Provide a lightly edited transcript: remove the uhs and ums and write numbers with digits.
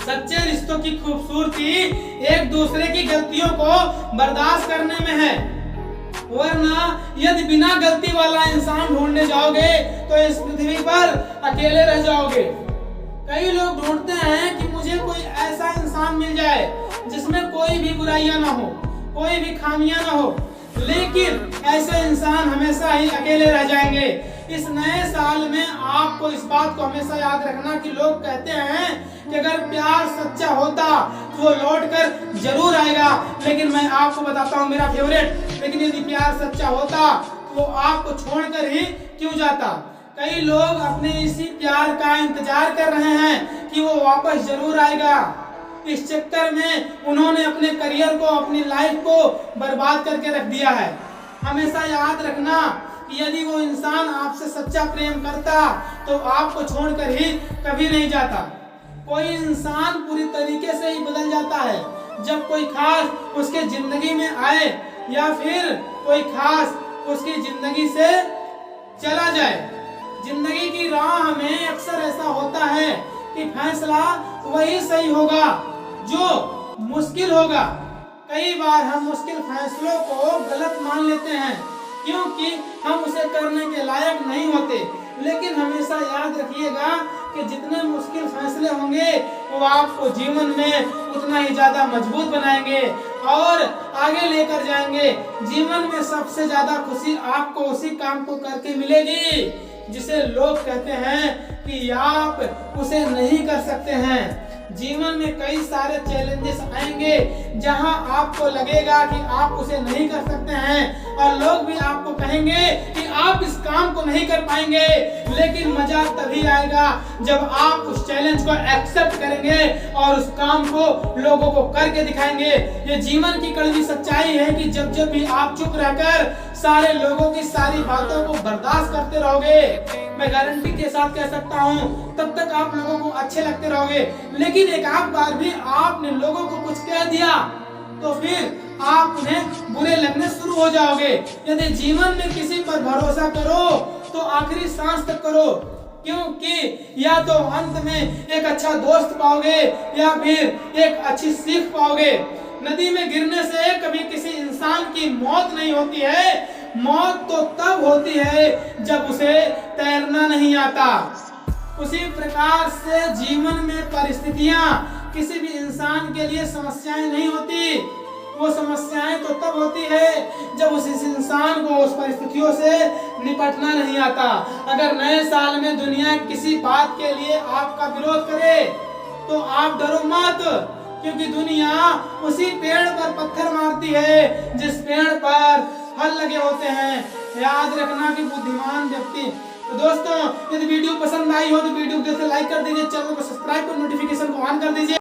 सच्चे रिश्तों की खूबसूरती एक दूसरे की गलतियों को बर्दाश्त करने में है, वरना यदि बिना गलती वाला इंसान ढूंढने जाओगे तो इस पृथ्वी पर अकेले रह जाओगे। कई लोग ढूंढते हैं कि मुझे कोई ऐसा इंसान मिल जाए जिसमें कोई भी बुराइयां ना हो, कोई भी खामियां ना हो, लेकिन ऐसे इंसान हमेशा ही अकेले रह जाएंगे। इस नए साल में आपको इस बात को हमेशा याद रखना कि लोग कहते हैं कि अगर प्यार सच्चा होता तो वो लौट कर जरूर आएगा, लेकिन मैं आपको बताता हूँ मेरा फेवरेट, लेकिन यदि प्यार सच्चा होता तो वो आपको छोड़कर ही क्यों जाता। कई लोग अपने इसी प्यार का इंतजार कर रहे हैं कि वो वापस जरूर आएगा। इस चक्कर में उन्होंने अपने करियर को, अपनी लाइफ को बर्बाद करके रख दिया है। हमेशा याद रखना कि यदि वो इंसान आपसे सच्चा प्रेम करता तो आपको छोड़कर ही कभी नहीं जाता। कोई इंसान पूरी तरीके से ही बदल जाता है जब कोई खास उसके जिंदगी में आए या फिर कोई खास उसकी जिंदगी से चला जाए। जिंदगी की राह में अक्सर ऐसा होता है कि फैसला वही सही होगा जो मुश्किल होगा। कई बार हम मुश्किल फैसलों को गलत मान लेते हैं क्योंकि हम उसे करने के लायक नहीं होते, लेकिन हमेशा याद रखिएगा कि जितने मुश्किल फैसले होंगे वो आपको जीवन में उतना ही ज्यादा मजबूत बनाएंगे और आगे लेकर जाएंगे। जीवन में सबसे ज्यादा खुशी आपको उसी काम को करके मिलेगी जिसे लोग कहते हैं कि आप उसे नहीं कर सकते हैं। जीवन में कई सारे चैलेंजेस आएंगे जहां आपको लगेगा कि आप उसे नहीं कर सकते हैं और लोग भी आपको कहेंगे कि आप इस काम को नहीं कर पाएंगे, लेकिन मजा तभी आएगा जब आप उस चैलेंज को एक्सेप्ट करेंगे और उस काम को लोगों को करके दिखाएंगे। ये जीवन की कड़वी सच्चाई है कि जब जब भी आप चुप रहकर सारे लोगों की सारी बातों को बर्दाश्त करते रहोगे, मैं गारंटी के साथ कह सकता हूँ तब तक आप लोगों को अच्छे लगते रहोगे, लेकिन एक आध बार भी आपने लोगों को कुछ कह दिया तो फिर आप उन्हें बुरे लगने शुरू हो जाओगे। यदि जीवन में किसी पर भरोसा करो तो आखिरी सांस तक करो, क्योंकि या तो अंत में एक अच्छा दोस्त पाओगे या फिर एक अच्छी सीख पाओगे। नदी में गिरने से कभी किसी इंसान की मौत नहीं होती है, मौत तो तब होती है जब उसे तैरना नहीं आता। उसी प्रकार से जीवन में परिस्थितियां किसी भी इंसान के लिए समस्याएं नहीं होती, वो समस्याएं तो तब होती है जब उस इंसान को उस परिस्थितियों से निपटना नहीं आता। अगर नए साल में दुनिया किसी बात के लिए आपका विरोध करे तो आप डरो मत, क्योंकि दुनिया उसी पेड़ पर पत्थर मारती है जिस पेड़ पर फल लगे होते हैं। याद रखना कि बुद्धिमान व्यक्ति। तो दोस्तों, यदि वीडियो पसंद आई हो तो वीडियो को लाइक कर दीजिए, चैनल को सब्सक्राइब कर नोटिफिकेशन को ऑन कर दीजिए।